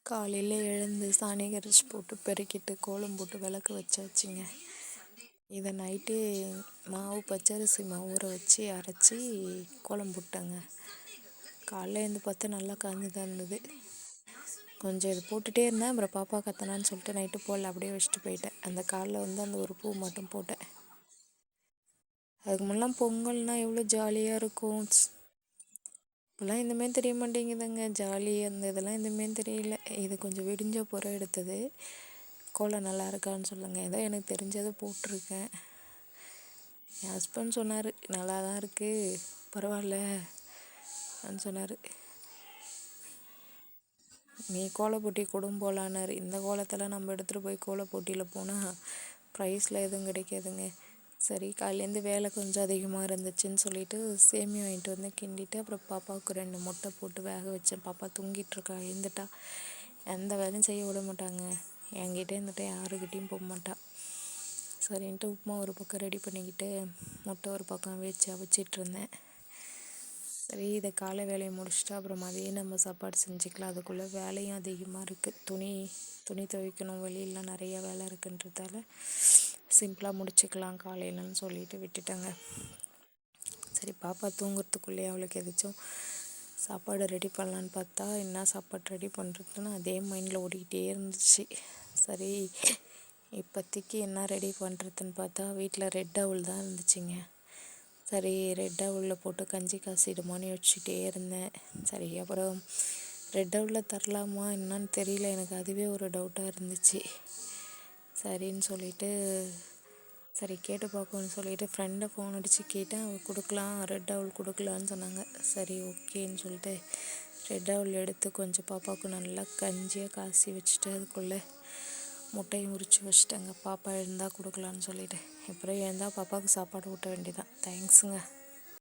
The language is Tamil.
காலையில் எழுந்து சாணி கரைச்சி போட்டு பெருக்கிட்டு கோலம் போட்டு விளக்கு வச்சாச்சுங்க. இதை நைட்டே மாவு பச்சரிசி மாவு ஊற வச்சு அரைச்சி கோலம் போட்டேங்க. காலையில் எழுந்து பார்த்தா நல்லா காஞ்சி தான் இருந்தது. கொஞ்சம் இது போட்டுகிட்டே இருந்தேன். அப்புறம் பாப்பா கத்தனான்னு சொல்லிட்டு நைட்டு போல் அப்படியே வச்சுட்டு போயிட்டேன். அந்த காலில் அந்த ஒரு பூ மட்டும் போட்டேன். அதுக்கு முன்னெல்லாம் பொங்கல்னால் எவ்வளோ ஜாலியாக இருக்கும். இப்போலாம் இந்தமாரி தெரிய மாட்டேங்குதுங்க. ஜாலி அந்த இதெல்லாம் இந்தமாரி தெரியல. இது கொஞ்சம் விடிஞ்ச புறம் எடுத்தது. கோலம் நல்லா இருக்கான்னு சொல்லுங்கள். ஏதோ எனக்கு தெரிஞ்சதை போட்டிருக்கேன். என் ஹஸ்பண்ட் சொன்னார், நல்லா தான் இருக்குது, பரவாயில்ல அப்படின்னு சொன்னார். நீ கோல போட்டி கொடும் போகலான்னாரு. இந்த கோலத்தில் நம்ம எடுத்துகிட்டு போய் கோல போட்டியில் போனால் ப்ரைஸில் எதுவும் கிடைக்காதுங்க. சரி, காலையிலேருந்து வேலை கொஞ்சம் அதிகமாக இருந்துச்சுன்னு சொல்லிட்டு சேமியா வாங்கிட்டு வந்து கிண்டிட்டு அப்புறம் பாப்பாவுக்கு 2 முட்டை போட்டு வேக வச்சேன். பாப்பா தூங்கிட்டுருக்கா, எழுந்துட்டா. எந்த வேலையும் செய்ய விட மாட்டாங்க. என்கிட்ட இருந்துட்டு யாருக்கிட்டையும் போக மாட்டா. சரின்ட்டு உப்புமா ஒரு பக்கம் ரெடி பண்ணிக்கிட்டு முட்டை ஒரு பக்கம் வச்சு அவிச்சிட்ருந்தேன். சரி, இதை காலை வேலையை முடிச்சுட்டு அப்புறம் மதியம் நம்ம சாப்பாடு செஞ்சுக்கலாம். அதுக்குள்ளே வேலையும் அதிகமாக இருக்குது. துணி துவைக்கணும், வெளியிலாம் நிறைய வேலை இருக்குன்றதால சிம்பிளாக முடிச்சுக்கலாம் காலையிலன்னு சொல்லிட்டு விட்டுட்டேங்க. சரி, பாப்பா தூங்குறதுக்குள்ளேயே அவளுக்கு எதாச்சும் சாப்பாடு ரெடி பண்ணலான்னு பார்த்தா என்ன சாப்பாடு ரெடி பண்ணுறதுன்னு அதே மைண்டில் ஓடிக்கிட்டே இருந்துச்சு. சரி, இப்போதைக்கு என்ன ரெடி பண்ணுறதுன்னு பார்த்தா வீட்டில் ரெட் அவுல் தான் இருந்துச்சுங்க. சரி, ரெட் அவுலில் போட்டு கஞ்சி காசிடுமான்னு யோசிச்சுட்டே இருந்தேன். சரி, அப்புறம் ரெட் அவுலில் தரலாமா என்னன்னு தெரியல, எனக்கு அதுவே ஒரு டவுட்டாக இருந்துச்சு. சரின்னு சொல்லிட்டு சரி கேட்டு பார்க்கணுன்னு சொல்லிட்டு ஃப்ரெண்டை ஃபோன் அடித்து கேட்டேன். அவள் கொடுக்கலாம், ரெட் அவுல் கொடுக்கலான்னு சொன்னாங்க. சரி, ஓகேன்னு சொல்லிட்டு ரெட் அவுல் எடுத்து கொஞ்சம் பாப்பாவுக்கு நல்லா கஞ்சியாக காசி வச்சுட்டு அதுக்குள்ளே முட்டையும் உரித்து வச்சுட்டேங்க. பாப்பா எழுந்தால் கொடுக்கலான்னு சொல்லிட்டு. அப்புறம் எழுந்தால் பாப்பாவுக்கு சாப்பாடு ஊட்ட வேண்டியதான். தேங்க்ஸுங்க.